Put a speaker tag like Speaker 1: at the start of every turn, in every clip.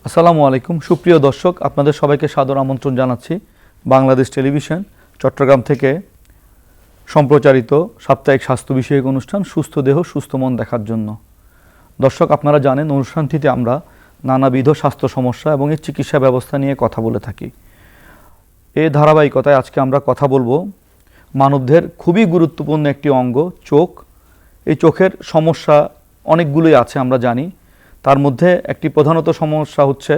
Speaker 1: আসসালামু আলাইকুম সুপ্রিয় দর্শক, আপনাদের সবাইকে সাদর আমন্ত্রণ জানাচ্ছি বাংলাদেশ টেলিভিশন চট্টগ্রাম থেকে সম্প্রচারিত সাপ্তাহিক স্বাস্থ্য বিষয়ক অনুষ্ঠান সুস্থ দেহ সুস্থ মন দেখার জন্য। দর্শক, আপনারা জানেন অনুষ্ঠানটিতে আমরা নানাবিধ স্বাস্থ্য সমস্যা এবং এর চিকিৎসা ব্যবস্থা নিয়ে কথা বলে থাকি। এই ধারাবাহিকতায় আজকে আমরা কথা বলবো মানবদেহের খুবই গুরুত্বপূর্ণ একটি অঙ্গ চোখ। এই চোখের সমস্যা অনেকগুলোই আছে আমরা জানি, তার মধ্যে একটি প্রধানত সমস্যা হচ্ছে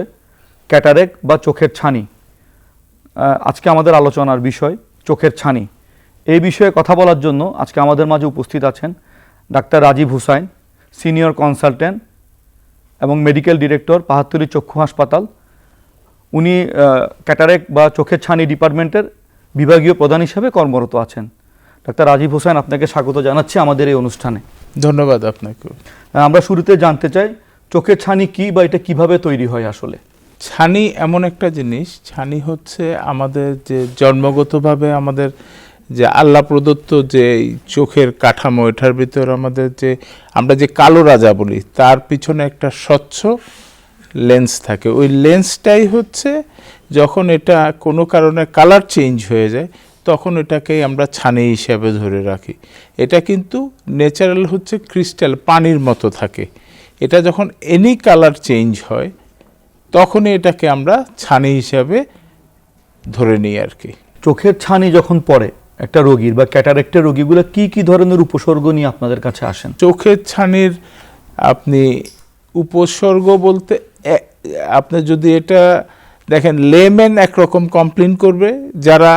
Speaker 1: ক্যাটারেক্ট বা চোখের ছানি। আজকে আমাদের আলোচনার বিষয় চোখের ছানি। এই বিষয়ে কথা বলার জন্য আজকে আমাদের মাঝে উপস্থিত আছেন doctor Rajib Hussain, senior consultant এবং মেডিকেল ডিরেক্টর পাহাড়তলী চক্ষু হাসপাতাল। উনি ক্যাটারেক্ট বা চোখের ছানি ডিপার্টমেন্টের বিভাগীয় প্রধান হিসেবে কর্মরত আছেন। ডাক্তার রাজীব হুসাইন, আপনাকে স্বাগত জানাচ্ছি আমাদের এই অনুষ্ঠানে।
Speaker 2: ধন্যবাদ আপনাকে।
Speaker 1: আমরা শুরুতে জানতে চাই চোখের ছানি কি বা এটা কিভাবে তৈরি হয় আসলে?
Speaker 2: ছানি এমন একটা জিনিস, ছানি হচ্ছে আমাদের যে জন্মগতভাবে আমাদের যে আল্লাহ প্রদত্ত যে চোখের কাঠামো, এটার ভিতর আমাদের যে আমরা যে কালো রাজা বলি তার পিছনে একটা স্বচ্ছ লেন্স থাকে। ওই লেন্সটাই হচ্ছে যখন এটা কোনো কারণে কালার চেঞ্জ হয়ে যায় তখন এটাকেই আমরা ছানি হিসাবে ধরে রাখি। এটা কিন্তু ন্যাচারাল হচ্ছে ক্রিস্টাল পানির মতো থাকে। এটা যখন এনি কালার চেঞ্জ হয় তখনই এটাকে আমরা ছানি হিসাবে ধরে নিই আর কি।
Speaker 1: চোখের ছানি যখন পড়ে একটা রোগীর বা ক্যাটারেক্টের রোগীগুলো কি কি ধরনের উপসর্গ নিয়ে আপনাদের কাছে আসেন?
Speaker 2: চোখের ছানির আপনি উপসর্গ বলতে আপনি যদি এটা দেখেন, লেম্যান একরকম কমপ্লেন করবে, যারা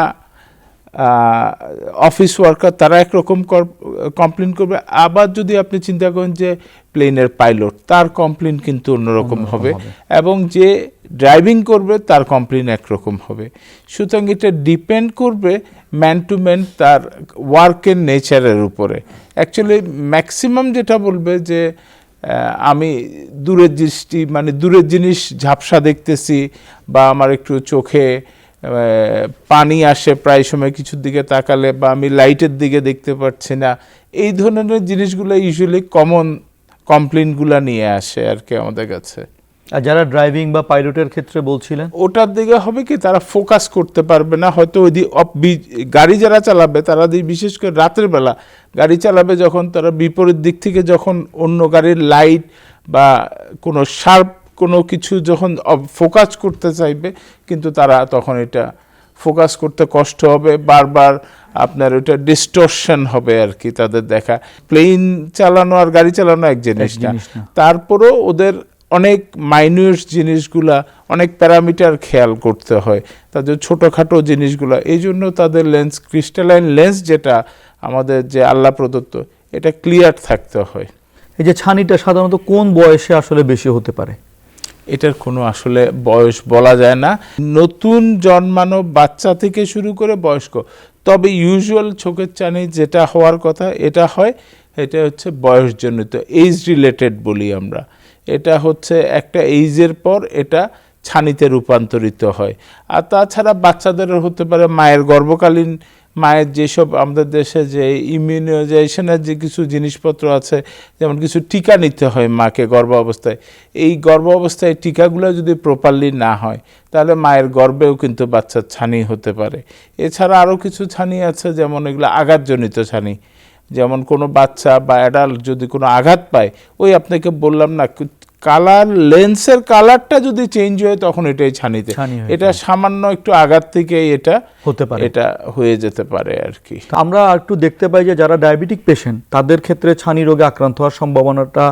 Speaker 2: অফিস ওয়ার্কার তারা একরকম কমপ্লেন করবে, আবার যদি আপনি চিন্তা করেন যে প্লেনের পাইলট তার কমপ্লেন কিন্তু অন্যরকম হবে, এবং যে ড্রাইভিং করবে তার কমপ্লেন একরকম হবে। সুতরাং এটা ডিপেন্ড করবে ম্যান টু ম্যান তার ওয়ার্কের নেচারের উপরে। অ্যাকচুয়ালি ম্যাক্সিমাম যেটা বলবে যে আমি দূরের দৃষ্টি মানে দূরের জিনিস ঝাপসা দেখতেছি, বা আমার একটু চোখে পানি আসে প্রায় সময় কিছুর দিকে তাকালে, বা আমি লাইটের দিকে দেখতে পাচ্ছি না, এই ধরনের জিনিসগুলো ইউজুয়ালি কমন কমপ্লেনগুলো নিয়ে আসে আর কি আমাদের কাছে।
Speaker 1: আর যারা ড্রাইভিং বা পাইলটের ক্ষেত্রে বলছিলেন,
Speaker 2: ওটার দিকে হবে কি তারা ফোকাস করতে পারবে না, হয়তো ওই গাড়ি যারা চালাবে তারা বিশেষ করে রাতের বেলা গাড়ি চালাবে, যখন তারা বিপরীত দিক থেকে যখন অন্য গাড়ির লাইট বা কোনো শার্প কোনো কিছু যখন ফোকাস করতে চাইবে, কিন্তু তারা তখন এটা ফোকাস করতে কষ্ট হবে, বারবার আপনার ওইটা ডিস্টরশন হবে আর কি তাদের দেখা। প্লেন চালানো আর গাড়ি চালানো এক জিনিস না, তারপরেও ওদের অনেক মাইনিউট জিনিসগুলা, অনেক প্যারামিটার খেয়াল করতে হয়, তাদের ছোটোখাটো জিনিসগুলা। এই জন্য তাদের লেন্স, ক্রিস্টালাইন লেন্স যেটা আমাদের যে আল্লাহ প্রদত্ত, এটা ক্লিয়ার থাকতে হয়।
Speaker 1: এই যে ছানিটা সাধারণত কোন বয়সে আসলে বেশি হতে পারে?
Speaker 2: এটার কোনো আসলে বয়স বলা যায় না, নতুন জন্মানো বাচ্চা থেকে শুরু করে বয়স্ক। তবে ইউজুয়াল চোখের ছানি যেটা হওয়ার কথা এটা হয়, এটা হচ্ছে বয়সজনিত, এইজ রিলেটেড বলি আমরা। এটা হচ্ছে একটা এইজের পর এটা ছানিতে রূপান্তরিত হয়। আর তাছাড়া বাচ্চাদেরও হতে পারে, মায়ের গর্ভকালীন মায়ের যেসব আমাদের দেশে যে ইমিউনাইজেশনের যে কিছু জিনিসপত্র আছে, যেমন কিছু টিকা নিতে হয় মাকে গর্ভ অবস্থায়, এই গর্ভ অবস্থায় টিকাগুলো যদি প্রপারলি না হয় তাহলে মায়ের গর্ভেও কিন্তু বাচ্চার ছানি হতে পারে। এছাড়া আরও কিছু ছানি আছে, যেমন এগুলো আঘাতজনিত ছানি, যেমন কোনো বাচ্চা বা অ্যাডাল্ট যদি কোনো আঘাত পায়, ওই আপনাকে বললাম না, কালার লেন্সের কালারটা যদি চেঞ্জ হয় তখন এটাই ছানিতে, এটা সামান্য একটু আঘাত থেকে এটা হতে পারে, এটা হয়ে যেতে পারে আর কি।
Speaker 1: আমরা একটু দেখতে পাই যে যারা ডায়াবেটিক পেশেন্ট তাদের ক্ষেত্রে ছানি রোগে আক্রান্ত হওয়ার সম্ভাবনাটা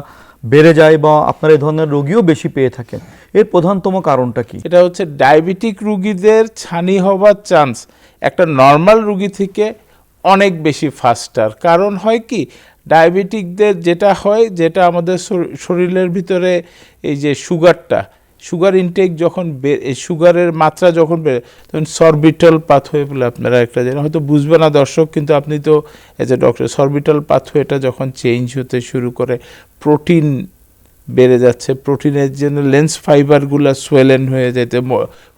Speaker 1: বেড়ে যায়, বা আপনার এই ধরনের রোগীও বেশি পেয়ে থাকেন। এর প্রধানতম কারণটা কি?
Speaker 2: এটা হচ্ছে ডায়াবেটিক রোগীদের ছানি হওয়ার চান্স একটা নর্মাল রোগী থেকে অনেক বেশি ফাস্টার। কারণ হয় কি, ডায়াবেটিকদের যেটা হয়, যেটা আমাদের শরীরের ভিতরে এই যে সুগার ইনটেক যখন সুগারের মাত্রা যখন বেড়ে, তখন সরবিটাল পাথওয়ে বলে আপনারা একটা জানেন, হয়তো বুঝবে না দর্শক, কিন্তু আপনি তো এজ এ ডক্টর, সরবিটাল পাথওয়েটা যখন চেঞ্জ হতে শুরু করে, প্রোটিন বেড়ে যাচ্ছে, প্রোটিনের জন্য লেন্স ফাইবারগুলো সোয়েলেন হয়ে যেতে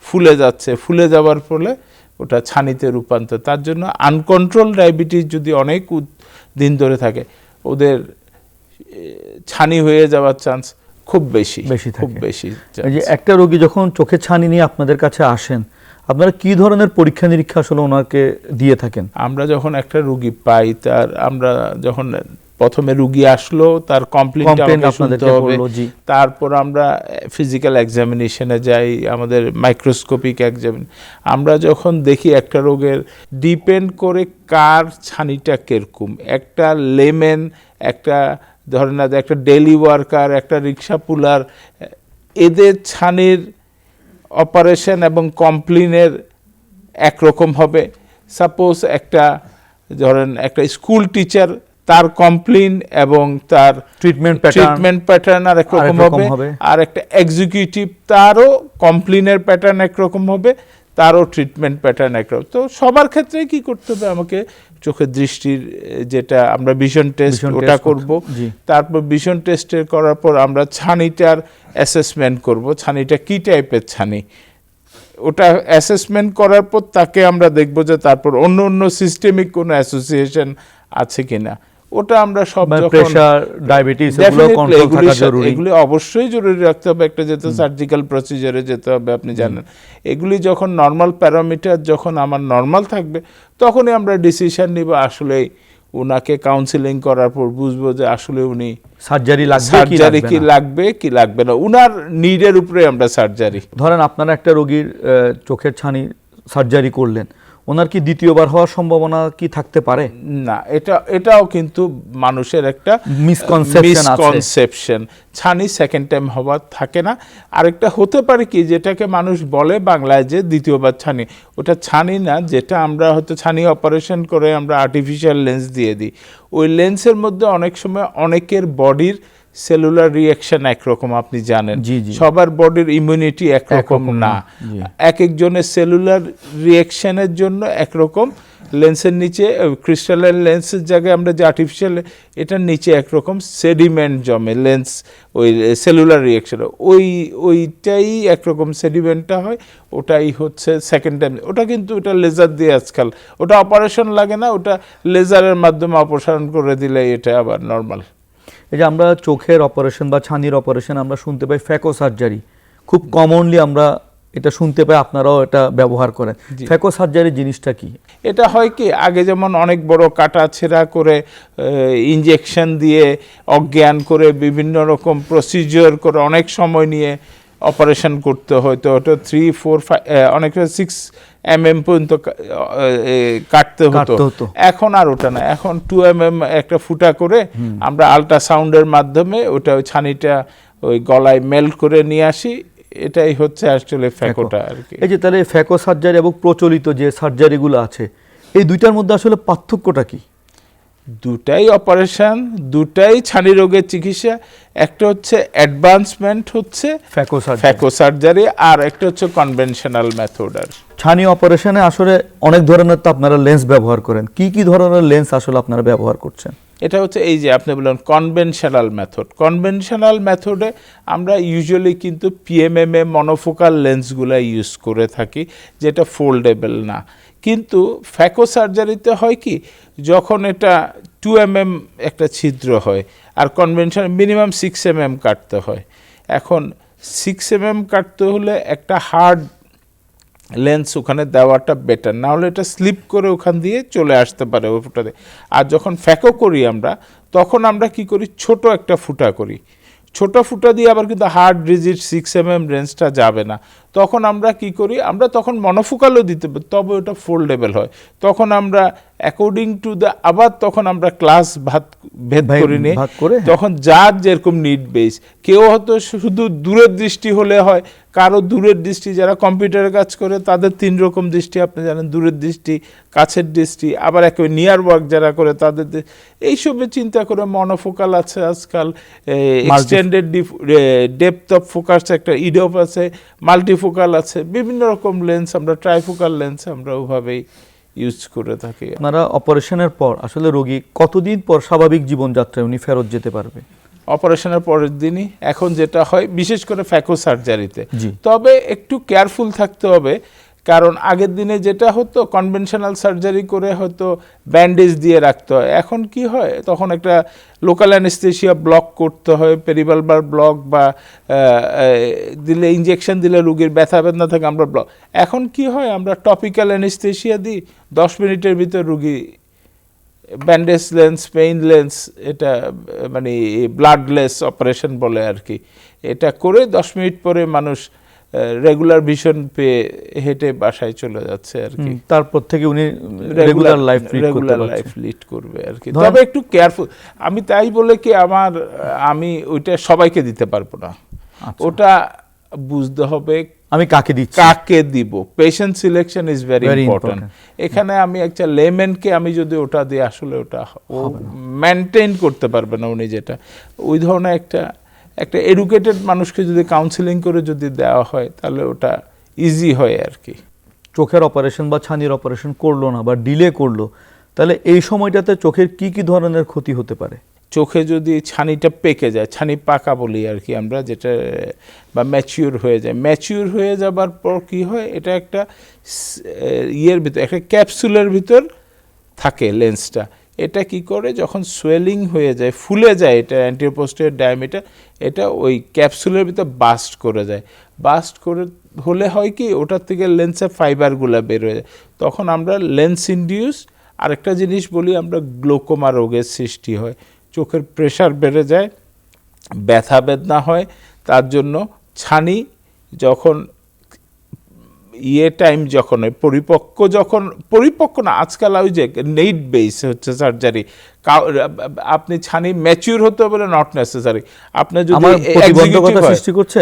Speaker 2: ফুলে যাচ্ছে, ফুলে যাওয়ার ফলে ওটা ছানিতে রূপান্তর। তার জন্য আনকন্ট্রোল ডায়াবেটিস যদি অনেক দিন ধরে থাকে, ওদের ছানি হয়ে যাওয়ার চান্স খুব বেশি
Speaker 1: থাকে।
Speaker 2: খুব বেশি।
Speaker 1: এই যে একটা রোগী যখন চোখের ছানি নিয়ে আপনাদের কাছে আসেন, আপনারা কি ধরনের পরীক্ষা নিরীক্ষা আসলে ওনাকে দিয়ে থাকেন?
Speaker 2: আমরা যখন একটা রোগী পাই, তার আমরা যখন প্রথমে রোগী আসলো তার কমপ্লেইনটা আমাদের শুনতে হবে, তারপর আমরা ফিজিক্যাল এক্সামিনেশনে যাই, আমাদের মাইক্রোস্কোপিক এক্সামিন। আমরা যখন দেখি একটা রোগের ডিপেন্ড করে কার ছানিটা কিরকম, একটা লেমেন, একটা ধরেন না একটা ডেইলি ওয়ার্কার, একটা রিক্সা পুলার, এদের ছানির অপারেশন এবং কমপ্লেনের একরকম হবে। সাপোজ একটা ধরেন একটা স্কুল টিচার, তার কমপ্লেন এবং তার ট্রিটমেন্ট প্যাটার্ন আর একরকম হবে, আর একটা এক্সিকিউটিভ তারও কমপ্লেনের প্যাটার্ন একরকম হবে, তারও ট্রিটমেন্ট প্যাটার্ন একরকম। তো সবার ক্ষেত্রে কি করতে হবে, আমাকে চোখের দৃষ্টির যেটা আমরা ভিশন টেস্ট ওটা করব, তারপর ভিশন টেস্টের করার পর আমরা ছানিটার অ্যাসেসমেন্ট করব, ছানিটা কি টাইপের ছানি, ওটা অ্যাসেসমেন্ট করার পর তাকে আমরা দেখব যে তারপর অন্য অন্য সিস্টেমিক কোনো অ্যাসোসিয়েশন আছে কিনা। ওটা আমরা সব
Speaker 1: প্রেসার, ডায়াবেটিস এগুলো কন্ট্রোল থাকা জরুরি,
Speaker 2: এগুলি অবশ্যই জরুরি রাখতে হবে। একটা যেতে সার্জিক্যাল প্রসিজারে যেতে হবে, আপনি জানেন। এগুলি যখন নর্মাল প্যারামিটার যখন আমার নর্মাল থাকবে, তখনই আমরা ডিসিশন নিব, আসলে ওনাকে কাউন্সিলিং করার পর বুঝবো যে আসলে উনি সার্জারি কি লাগবে কি লাগবে না, উনার নিডের উপরে আমরা সার্জারি।
Speaker 1: ধরেন আপনারা একটা রোগীর চোখের ছানি সার্জারি করলেন, ওনার কি দ্বিতীয়বার হওয়ার সম্ভাবনা কি থাকতে পারে?
Speaker 2: না, এটাও কিন্তু মানুষের একটা মিসকনসেপশন। ছানি সেকেন্ড টাইম হওয়ার থাকে না। আরেকটা হতে পারে কি, যেটাকে মানুষ বলে বাংলায় যে দ্বিতীয়বার ছানি, ওটা ছানি না, যেটা আমরা হয়তো ছানি অপারেশন করে আমরা আর্টিফিশিয়াল লেন্স দিয়ে দিই। ওই লেন্সের মধ্যে অনেক সময় অনেকের বডির সেলুলার রিঅ্যাকশন একরকম, আপনি জানেন সবার বডির ইমিউনিটি একরকম না, এক একজনের সেলুলার রিঅ্যাকশনের জন্য একরকম। লেন্সের নিচে ক্রিস্টালাইন লেন্সের জায়গায় আমরা যে আর্টিফিশিয়াল, এটার নিচে একরকম সেডিমেন্ট জমে লেন্স, ওই সেলুলার রিঅ্যাকশন, ওইটাই একরকম সেডিমেন্টটা হয়, ওটাই হচ্ছে সেকেন্ড টাইম। ওটা কিন্তু ওটা লেজার দিয়ে আজকাল, ওটা অপারেশন লাগে না, ওটা লেজারের মাধ্যমে অপসারণ করে দিলে এটা আবার নর্মাল।
Speaker 1: এই যে আমরা চোখের অপারেশন বা ছানির অপারেশন আমরা শুনতে পাই ফ্যাকো সার্জারি, খুব কমনলি আমরা এটা শুনতে পাই, আপনারাও এটা ব্যবহার করেন। ফ্যাকো সার্জারি জিনিসটা কি?
Speaker 2: এটা হয় কি, আগে যেমন অনেক বড় কাটা ছেঁড়া করে ইনজেকশন দিয়ে অজ্ঞান করে বিভিন্ন রকম প্রসিজিওর করে অনেক সময় নিয়ে অপারেশন করতে হয়তো, ওটা 3, 4, 5 অনেকটা 6 mm পর্যন্ত কাটতে হতো। এখন আর ওটা না, এখন 2 mm একটা ফুটা করে আমরা আল্ট্রাসাউন্ডের মাধ্যমে ওটা ওই ছানিটা ওই গলায় মেল্ট করে নিয়ে আসি। এটাই হচ্ছে আসলে ফ্যাকোটা আর কি।
Speaker 1: এই যে তাহলে ফ্যাকো সার্জারি এবং প্রচলিত যে সার্জারিগুলো আছে, এই দুইটার মধ্যে আসলে পার্থক্যটা কি?
Speaker 2: দুটাই অপারেশন, দুটাই ছানি রোগের চিকিৎসা। একটা হচ্ছে অ্যাডভান্সমেন্ট হচ্ছে ফ্যাকো সার্জারি, আর একটা হচ্ছে কনভেনশনাল মেথড। আর
Speaker 1: ছানি অপারেশনে আসলে অনেক ধরনের তো আপনারা লেন্স ব্যবহার করেন, কি কি ধরনের লেন্স আসলে আপনারা ব্যবহার করছেন?
Speaker 2: এটা হচ্ছে এই যে আপনি বললেন কনভেনশনাল মেথড। কনভেনশনাল মেথডে আমরা ইউজুয়ালি কিন্তু পিএমএমএ মনোফোকাল লেন্সগুলো ইউজ করে থাকি, যেটা ফোল্ডেবল না। কিন্তু ফ্যাকো সার্জারিতে হয় কি, যখন এটা 2 mm একটা ছিদ্র হয়, আর কনভেনশনাল মিনিমাম 6 mm কাটতে হয়। এখন 6 mm কাটতে হলে একটা হার্ড লেন্স ওখানে দেওয়াটা বেটার, না হলে এটা স্লিপ করে ওখান দিয়ে চলে আসতে পারে ওই ফুটাতে। আর যখন ফ্যাকো করি আমরা, তখন আমরা কি করি, ছোট একটা ফুটা করি। ছোট ফুটা দিয়ে আবার কিন্তু হার্ড রিজিড 6 mm রেঞ্জটা যাবে না। তখন আমরা কি করি, আমরা তখন মনোফোকালও দিতে পারি, তবে ওটা ফোল্ডেবল হয়। তখন আমরা অ্যাকর্ডিং টু দ্য, আবার তখন আমরা ক্লাস ভেদ করে নিই, তখন যার যেরকম নিড বেস। কেউ হয়তো শুধু দূরের দৃষ্টি হলে হয়, কারো দূরের দৃষ্টি, যারা কম্পিউটারে কাজ করে তাদের 3 রকম দৃষ্টি আপনি জানেন, দূরের দৃষ্টি, কাছের দৃষ্টি, আবার একেবারে নিয়ার ওয়ার্ক যারা করে তাদের এইসবে চিন্তা করে মনোফোকাল আছে আজকাল, এক্সটেন্ডেড ডেপথ অফ ফোকাস একটা ইডপ আছে, মাল্টিফোকাল আছে, বিভিন্ন রকম লেন্স আমরা ট্রাইফোকাল লেন্স আমরা ওভাবেই ইউজ করে থাকি।
Speaker 1: আপনারা অপারেশনের পর আসলে রোগী কতদিন পর স্বাভাবিক জীবনযাত্রায় উনি ফেরত যেতে পারবে?
Speaker 2: অপারেশনের পরের দিনই এখন যেটা হয়, বিশেষ করে ফ্যাকো সার্জারিতে। তবে একটু কেয়ারফুল থাকতে হবে, কারণ আগের দিনে যেটা হতো কনভেনশনাল সার্জারি করে হয়তো ব্যান্ডেজ দিয়ে রাখতে হয়, এখন কি হয় তখন একটা লোকাল অ্যানেস্থেশিয়া ব্লক করতে হয়, পেরিবালবার ব্লক বা দিলে ইঞ্জেকশন দিলে রুগীর ব্যথা বেদনা থাকে আমরা ব্লক। এখন কি হয় আমরা টপিক্যাল অ্যানেস্থেশিয়া দিই, 10 মিনিটের ভিতর রুগী ব্যান্ডেজ লেন্স, পেইন লেন্স, এটা মানে ব্লাডলেস অপারেশন বলে আর কি, এটা করে 10 মিনিট পরে মানুষ রেগুলার ভিশন পেয়ে হেঁটে বাসায় চলে যাচ্ছে আর কি।
Speaker 1: তারপর থেকে উনি রেগুলার লাইফ
Speaker 2: লিড করবে আর কি। তবে একটু কেয়ারফুল, আমি তাই বলে কি আমি ওইটা সবাইকে দিতে পারবো না, ওটা বুঝতে হবে
Speaker 1: আমি কাকে দিচ্ছি,
Speaker 2: কাকে দিব। Patient selection is very important. এখানে আমি একটা লেম্যানকে আমি যদি ওটা দিই আসলে ওটা ও মেনটেন করতে পারবে না উনি, যেটা ওই ধরনের একটা এডুকেটেড মানুষকে যদি কাউন্সিলিং করে যদি দেওয়া হয় তাহলে ওটা ইজি হয় আর কি।
Speaker 1: চোখের অপারেশন বা ছানির অপারেশন করলো না বা ডিলে করলো, তাহলে এই সময়টাতে চোখের কি কি ধরনের ক্ষতি হতে পারে?
Speaker 2: চোখে যদি ছানিটা পেকে যায়, ছানি পাকা বলি আর কি আমরা, যেটা বা ম্যাচিউর হয়ে যায়, ম্যাচিউর হয়ে যাবার পর কি হয়, এটা একটা ইয়ের ভিতর, একটা ক্যাপসুলের ভিতর থাকে লেন্সটা। এটা কি করে যখন সোয়েলিং হয়ে যায়, ফুলে যায়, এটা অ্যান্টিরিয়র পোস্টেরিয়র ডায়ামিটার, এটা ওই ক্যাপসুলের ভিতর বাস্ট করে যায়। বাস্ট করে হলে হয় কি ওটার থেকে লেন্সের ফাইবারগুলো বের হয়ে যায়, তখন আমরা লেন্স ইনডিউস আরেকটা জিনিস বলি আমরা, গ্লোকোমা রোগের সৃষ্টি হয়। চোখের প্রেশার বেড়ে যায়, ব্যথা বেদনা হয়। তার জন্য ছানি যখন টাইম যখন হয়, পরিপক্ক না, আজকাল ওই যে নেইড বেস হচ্ছে সার্জারি, আপনি ছানি ম্যাচিউর হতে বলে নট নেসেসারি। আপনার যদি
Speaker 1: সৃষ্টি করছে,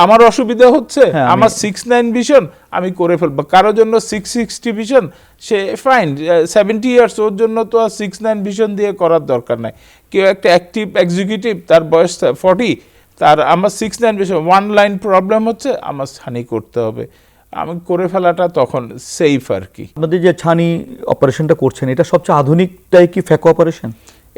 Speaker 2: আমার অসুবিধা হচ্ছে, আমার 6-9 ভিশন আমি করে ফেলবো, কারোর জন্য 660 ভিশন, সে ফাইন, 70 ইয়ার্স, ওর জন্য তো আর 6-9 ভিশন দিয়ে করার দরকার নাই। কেউ একটা অ্যাক্টিভ এক্সিকিউটিভ, তার বয়স 40, আমার 6-9 ভিশন, 1 লাইন প্রবলেম হচ্ছে, আমার ছানি করতে হবে, আমি করে ফেলাটা তখন সেফ আর কি।
Speaker 1: আমাদের যে ছানি অপারেশনটা করছেন, এটা সবচেয়ে আধুনিকটাই কি ফ্যাকো অপারেশন?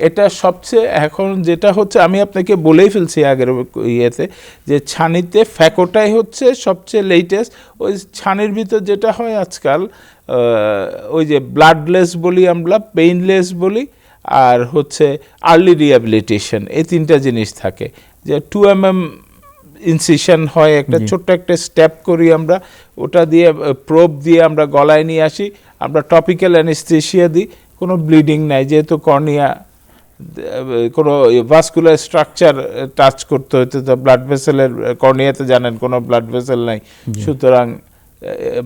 Speaker 2: এটা সবচেয়ে এখন যেটা হচ্ছে, আমি আপনাকে বলেই ফেলছি আগের ইয়েতে, যে ছানিতে ফ্যাকোটাই হচ্ছে সবচেয়ে লেটেস্ট। ওই ছানির ভিতর যেটা হয় আজকাল, ওই যে ব্লাডলেস বলি আমরা, পেইনলেস বলি, আর হচ্ছে আর্লি রিহ্যাবিলিটেশন, এই 3টা জিনিস থাকে। যে 2 mm ইনসিশন হয়, একটা ছোট্ট একটা স্টেপ করি আমরা, ওটা দিয়ে প্রোব দিয়ে আমরা গলায় নিয়ে আসি, আমরা টপিক্যাল অ্যানেস্থেশিয়া দিই, কোনো ব্লিডিং নাই, যেহেতু কর্নিয়া কোনো ভাস্কুলার স্ট্রাকচার টাচ করতে হতে, তো ব্লাড ভেসেলের, কর্নিয়াতে জানেন কোনো ব্লাড ভেসেল নাই, সুতরাং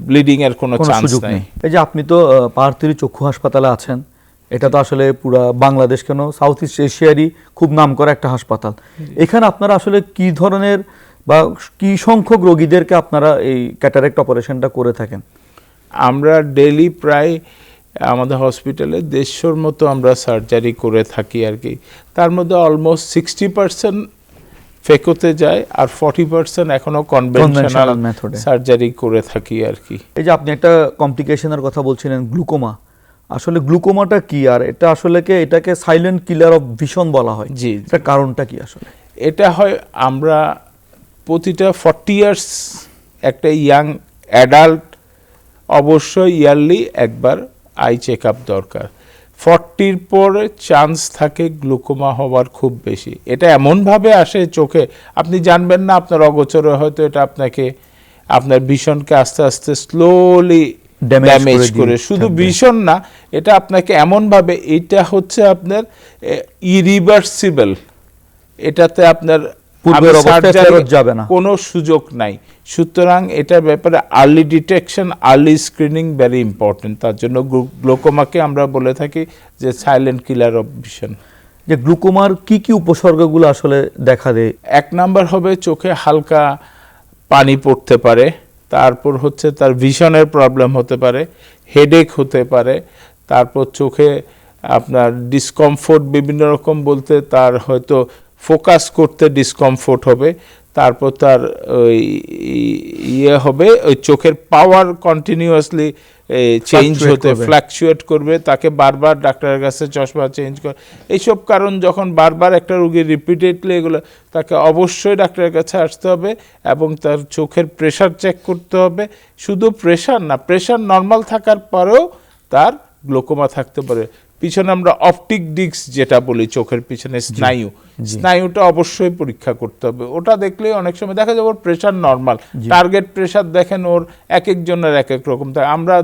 Speaker 2: ব্লিডিং এর কোনো চান্স নাই।
Speaker 1: এই যে আপনি তো পাহাড়তলী চক্ষু হাসপাতালে আছেন, এটা তো আসলে পুরো বাংলাদেশ কেন সাউথ ইস্ট এশিয়ারই খুব নামকরা একটা হাসপাতাল। এখানে আপনারা আসলে কি ধরনের বা কি সংখ্যক রোগীদেরকে আপনারা এই ক্যাটারেক্ট অপারেশনটা করে থাকেন?
Speaker 2: আমরা ডেইলি প্রায় আমাদের হসপিটালে 150 মতো আমরা সার্জারি করে থাকি আর কি। তার মধ্যে অলমোস্ট 60% ফেকোতে যায়, আর 40% এখনো কনভেনশনাল সার্জারি করে থাকি আর কি।
Speaker 1: এই যে আপনি একটা কমপ্লিকেশনের কথা বলছিলেন, গ্লুকোমা, আসলে গ্লুকোমাটা কি? আর এটা আসলে এটাকে সাইলেন্ট কিলার অফ ভিশন বলা হয়,
Speaker 2: জি,
Speaker 1: এটার কারণটা কি? আসলে
Speaker 2: এটা হয় আমরা প্রতিটা 40 ইয়ার্স একটা ইয়াং অ্যাডাল্ট অবশ্যই ইয়ারলি একবার আই চেক আপ দরকার। 40-র পরে চান্স থাকে গ্লুকোমা হওয়ার খুব বেশি। এটা এমনভাবে আসে চোখে, আপনি জানবেন না, আপনার অগোচরে হয়তো এটা আপনার ভিশনকে আস্তে আস্তে স্লোলি ড্যামেজ করে, শুধু ভিশন না, এটা আপনাকে এমনভাবে, এটা হচ্ছে আপনার ইরিভার্সিবল, এটাতে আপনার
Speaker 1: যাবে না,
Speaker 2: কোনো সুযোগ নাই। সুতরাং এটার ব্যাপারে early detection, early screening very important. তার জন্য গ্লুকোমাকে আমরা বলে থাকি যে সাইলেন্ট কিলার অফ ভিশন।
Speaker 1: যে গ্লুকোমার কি কি উপসর্গগুলো আসলে দেখা দেয়?
Speaker 2: 1 নাম্বার হবে চোখে হালকা পানি পড়তে পারে, তারপর হচ্ছে তার ভিশনের প্রবলেম হতে পারে, হেডেক হতে পারে, তারপর চোখে আপনার ডিসকমফোর্ট বিভিন্ন রকম, বলতে তার হয়তো ফোকাস করতে ডিসকমফোর্ট হবে, তারপর তার ওই হবে ওই চোখের পাওয়ার কন্টিনিউয়াসলি চেঞ্জ হতে, ফ্ল্যাকচুয়েট করবে, তাকে বারবার ডাক্তারের কাছে চশমা চেঞ্জ করে, এইসব কারণ যখন বারবার একটা রোগী রিপিটেডলি এগুলো, তাকে অবশ্যই ডাক্তারের কাছে আসতে হবে এবং তার চোখের প্রেশার চেক করতে হবে। শুধু প্রেশার না, প্রেশার নর্মাল থাকার পরেও তার গ্লোকোমা থাকতে পারে। পিছনে আমরা অপটিক ডিস্ক যেটা বলি, চোখের পিছনে স্নায়ু, স্নায়ুটা অবশ্যই পরীক্ষা করতে হবে। ওটা দেখলে অনেক সময় দেখা যাবে ওর প্রেশার নর্মাল, টার্গেট প্রেশার দেখেন ওর এক একজনের এক এক রকম থাকে। আমরা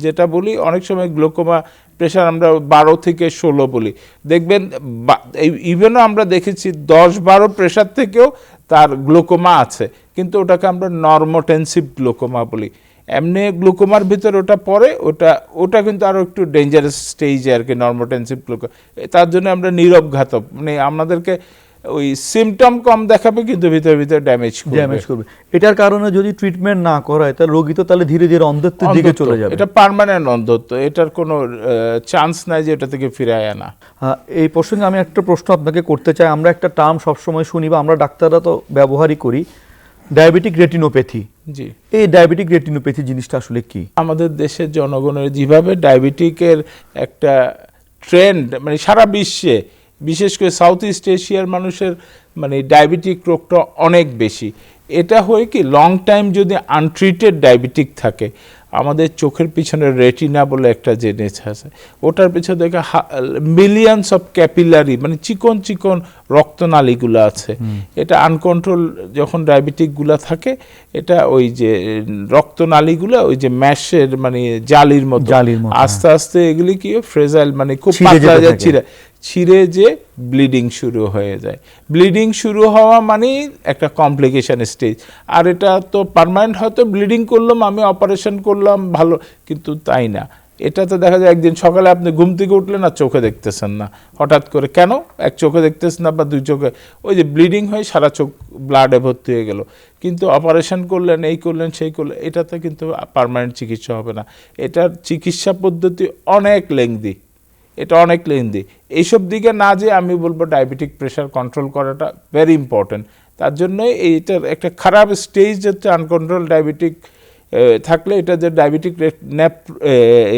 Speaker 2: যেটা বলি অনেক সময় গ্লোকোমা প্রেশার আমরা 12 থেকে 16 বলি, দেখবেন ইভেনও আমরা দেখেছি 10-12 প্রেশার থেকেও তার গ্লোকোমা আছে, কিন্তু ওটাকে আমরা নর্মোটেনসিভ গ্লোকোমা বলি। এমনি গ্লুকোমার ভিতরে ওটা পড়ে, ওটা কিন্তু আরও একটু ডেঞ্জারাস স্টেজে আর কি, নর্মোটেনসিভ গ্লুকোমা। তার জন্য আমরা নীরব ঘাতক, মানে আমাদেরকে ওই সিমটম কম দেখাবে কিন্তু ভিতরে ভিতরে ড্যামেজ করবে।
Speaker 1: এটার কারণে যদি ট্রিটমেন্ট না করায় তাহলে রোগী তো তাহলে ধীরে ধীরে অন্ধত্বের দিকে চলে যাবে।
Speaker 2: এটা পার্মানেন্ট অন্ধত্ব, এটার কোনো চান্স নাই যে এটা থেকে ফিরে আনা।
Speaker 1: এই প্রসঙ্গে আমি একটা প্রশ্ন আপনাকে করতে চাই। আমরা একটা টার্ম সবসময় শুনি বা আমরা ডাক্তাররা তো ব্যবহারই করি, ডায়াবেটিক রেটিনোপ্যাথি।
Speaker 2: জি,
Speaker 1: এই ডায়াবেটিক রেটিনোপ্যাথি জিনিসটা আসলে কি?
Speaker 2: আমাদের দেশের জনগণের যেভাবে ডায়াবেটিকের একটা ট্রেন্ড, মানে সারা বিশ্বে, বিশেষ করে সাউথ ইস্ট এশিয়ার মানুষের মানে ডায়াবেটিক রোগটা অনেক বেশি। এটা হয় কি, লং টাইম যদি আনট্রিটেড ডায়াবেটিক থাকে, আমাদের চোখের পিছনে রেটিনা বলে একটা জিনিস আছে, ওটার পিছনে দেখে মিলিয়নস অফ ক্যাপিলারি, মানে চিকন চিকন রক্তনালীগুলো আছে। এটা আনকন্ট্রোল যখন ডায়াবেটিকগুলো থাকে, এটা ওই যে রক্তনালীগুলো ওই যে ম্যাশের মানে জালির মতো আস্তে আস্তে এগুলি কি ফ্রেজাইল, মানে খুব পাতলা যাচ্ছে, ছিঁড়ে যে ব্লিডিং শুরু হয়ে যায়। ব্লিডিং শুরু হওয়া মানে একটা কমপ্লিকেশন স্টেজ। আর এটা তো পার্মানেন্ট, হয়তো ব্লিডিং করলাম, আমি অপারেশন করলাম, ভালো, কিন্তু তাই না। এটা তো দেখা যায় একদিন সকালে আপনি ঘুম থেকে উঠলেন আর চোখে দেখতেছেন না, হঠাৎ করে কেন এক চোখে দেখতেছেন না বা দুই চোখে, ওই যে ব্লিডিং হয়ে সারা চোখ ব্লাডে ভর্তি হয়ে গেল, কিন্তু অপারেশন করলেন, এই করলেন, সেই করলেন, এটাতে কিন্তু পার্মানেন্ট চিকিৎসা হবে না। এটার চিকিৎসা পদ্ধতি অনেক লেংদি, এটা অনেক লেন্দি। এইসব দিকে না যে আমি বলবো ডায়াবেটিক প্রেশার কন্ট্রোল করাটা ভেরি ইম্পর্টেন্ট। তার জন্যই এইটার একটা খারাপ স্টেজ হচ্ছে আনকন্ট্রোল ডায়াবেটিক থাকলে, এটা যে ডায়াবেটিক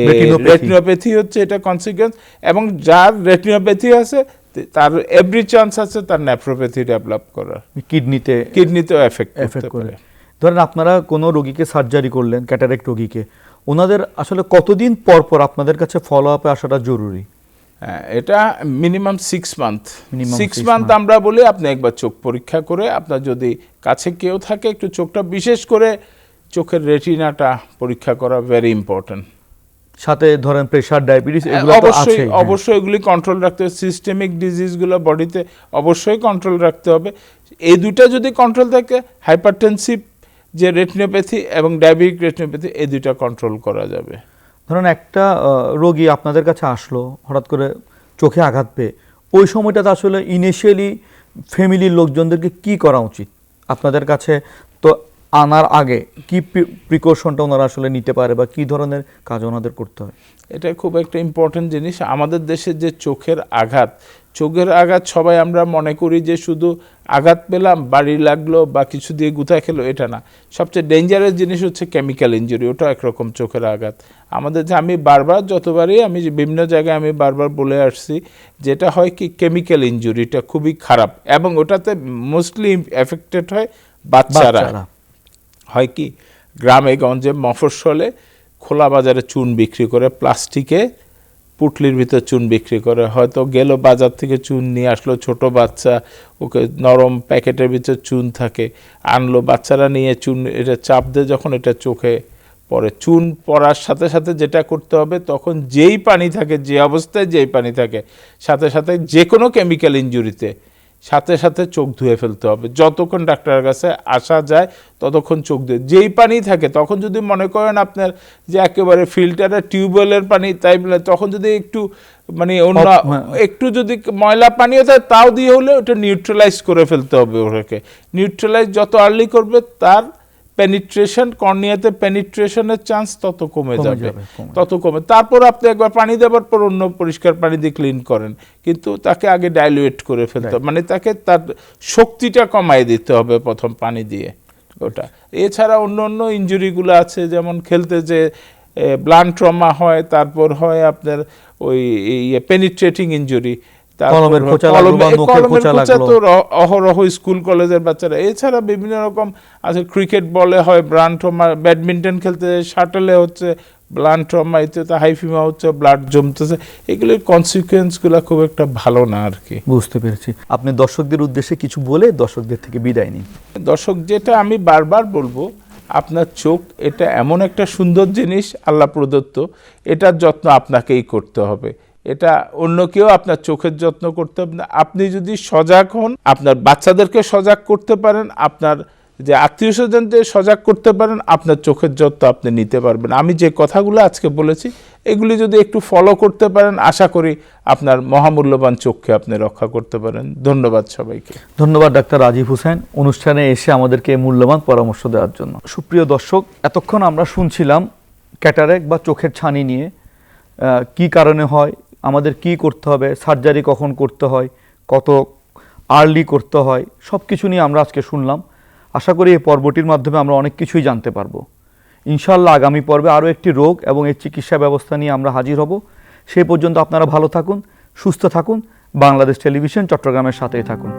Speaker 2: রেটিনোপ্যাথি হচ্ছে এটা কনসিকুয়েন্স, এবং যার রেটিনোপ্যাথি আছে তার এভরি চান্স আছে তার নেফ্রোপ্যাথি ডেভেলপ করার, কিডনিতেও এফেক্ট করে।
Speaker 1: ধরেন আপনারা কোনো রোগীকে সার্জারি করলেন, ক্যাটারেক্ট রোগীকে, ওনাদের আসলে কতদিন পর পর আপনাদের কাছে ফলো আপে আসাটা জরুরি?
Speaker 2: এটা মিনিমাম 6 মান্থ। 6 মান্থ আমরা বলি আপনি একবার চোখ পরীক্ষা করে, আপনার যদি কাছে কেউ থাকে একটু চোখটা, বিশেষ করে চোখের রেটিনাটা পরীক্ষা করা ভেরি ইম্পর্টেন্ট।
Speaker 1: সাথে ধরেন প্রেশার, ডায়াবেটিস, এগুলো তো আছে,
Speaker 2: অবশ্যই এগুলি কন্ট্রোল রাখতে হবে। সিস্টেমিক ডিজিজগুলো বডিতে অবশ্যই কন্ট্রোল রাখতে হবে। এই দুইটা যদি কন্ট্রোল থাকে, হাইপারটেনসিভ যে রেটিনোপ্যাথি এবং ডায়াবেটিক রেটিনোপ্যাথি, এই দুইটা কন্ট্রোল করা যাবে।
Speaker 1: ধরুন একটা রোগী আপনাদের কাছে আসলো হঠাৎ করে চোখে আঘাত পেয়ে, ওই সময়টাতে আসলে ইনিশিয়ালি ফ্যামিলির লোকজনদেরকে কি করা উচিত আপনাদের কাছে? তো আনার আগে কি প্রিকশনটা ওনারা আসলে নিতে পারে বা কি ধরনের কাজ ওনাদের করতে হয়?
Speaker 2: এটা খুব একটা ইম্পর্টেন্ট জিনিস। আমাদের দেশে যে চোখের আঘাত সবাই আমরা মনে করি যে শুধু আঘাত পেলাম, বাড়ি লাগলো বা কিছু দিয়ে গুঁতা খেলো, এটা না। সবচেয়ে ডেঞ্জারাস জিনিস হচ্ছে কেমিক্যাল ইনজুরি, ওটা একরকম চোখের আঘাত। আমাদের যে আমি যতবারই আমি বিভিন্ন জায়গায় আমি বারবার বলে আসছি, যেটা হয় কি কেমিক্যাল ইনজুরিটা খুবই খারাপ, এবং ওটাতে মোস্টলি এফেক্টেড হয় বাচ্চারা। হয় কি, গ্রামে গঞ্জে মফস্বলে খোলা বাজারে চুন বিক্রি করে, প্লাস্টিকে পুটলির ভিতর চুন বিক্রি করে। হয়তো গেল বাজার থেকে চুন নিয়ে আসলো, ছোট বাচ্চা, ওকে নরম প্যাকেটের ভিতর চুন থাকে, আনলো, বাচ্চারা নিয়ে চুন এটা চাপ দিয়ে যখন এটা চোখে পড়ে, চুন পড়ার সাথে সাথে যেটা করতে হবে, তখন যেই পানি থাকে, যে অবস্থায় যেই পানি থাকে, সাথে সাথে যে কোনো কেমিক্যাল ইনজুরিতে সাথে সাথে চোখ ধুয়ে ফেলতে হবে। যতক্ষণ ডাক্তারের কাছে আসা যায় ততক্ষণ চোখ ধুয়ে, যেই পানি থাকে, তখন যদি মনে করেন আপনার যে একেবারে ফিল্টারের টিউবওয়েলের পানি, তাই বলে তখন যদি একটু মানে অন্য একটু যদি ময়লা পানিও থাকে, তাও দিয়ে হলে ওটা নিউট্রালাইজ করে ফেলতে হবে। ওটাকে নিউট্রালাইজ যত আর্লি করবে, তার পেনিট্রেশন, কর্নিয়াতে পেনিট্রেশনের চান্স তত কমে যাবে। তারপর আপনি একবার পানি দেওয়ার পর অন্য পরিষ্কার পানি দিয়ে ক্লিন করেন, কিন্তু তাকে আগে ডাইলুয়েট করে ফেলতে হবে, মানে তাকে তার শক্তিটা কমায় দিতে হবে প্রথম পানি দিয়ে ওটা। এছাড়া অন্য অন্য ইনজুরিগুলো আছে, যেমন খেলতে যে ব্লান্ট ট্রমা হয়, তারপর হয় আপনার ওই পেনিট্রেটিং ইনজুরি,
Speaker 1: কলমের খোঁচা লাগলো বা মুখের খোঁচা লাগলো।
Speaker 2: তো অহরহ স্কুল কলেজের বাচ্চারা, এছাড়া বিভিন্ন রকম আছে, ক্রিকেট বলে হয় ব্লান্ট ট্রমা, ব্যাডমিন্টন খেলতে শাটলে হচ্ছে ব্লান্ট ট্রমা, এতে হাইফিমা হচ্ছে, ব্লাড জমতেছে, এগুলোর কনসিকুয়েন্সগুলো খুব একটা ভালো না আর কি।
Speaker 1: বুঝতে পেরেছি। আপনি দর্শকদের উদ্দেশ্যে কিছু বলে দর্শকদের থেকে বিদায় নিন।
Speaker 2: দর্শক, যেটা আমি বারবার বলবো, আপনার চোখ এটা এমন একটা সুন্দর জিনিস আল্লাহ প্রদত্ত, এটার যত্ন আপনাকেই করতে হবে। এটা অন্য কেউ আপনার চোখের যত্ন করতে হবে না। আপনি যদি সজাগ হন, আপনার বাচ্চাদেরকে সজাগ করতে পারেন, আপনার যে আত্মীয় স্বজনদের সজাগ করতে পারেন, আপনার চোখের যত্ন আপনি নিতে পারবেন। আমি যে কথাগুলো আজকে বলেছি এগুলি যদি একটু ফলো করতে পারেন, আশা করি আপনার মহামূল্যবান চোখকে আপনি রক্ষা করতে পারেন। ধন্যবাদ সবাইকে।
Speaker 1: ধন্যবাদ ডাক্তার রাজীব হোসেন অনুষ্ঠানে এসে আমাদেরকে মূল্যবান পরামর্শ দেওয়ার জন্য। সুপ্রিয় দর্শক, এতক্ষণ আমরা শুনছিলাম ক্যাটারেক্ট বা চোখের ছানি নিয়ে, কি কারণে হয়, আমাদের কি করতে হবে, সার্জারি কখন করতে হয়, কত আর্লি করতে হয়, সব কিছু নিয়ে আমরা আজকে শুনলাম। আশা করি এই পর্বটির মাধ্যমে আমরা অনেক কিছুই জানতে পারবো। ইনশাআল্লাহ আগামী পর্বে আরও একটি রোগ এবং এর চিকিৎসা ব্যবস্থা নিয়ে আমরা হাজির হব। সেই পর্যন্ত আপনারা ভালো থাকুন, সুস্থ থাকুন। বাংলাদেশ টেলিভিশন চট্টগ্রামের সাথেই থাকুন।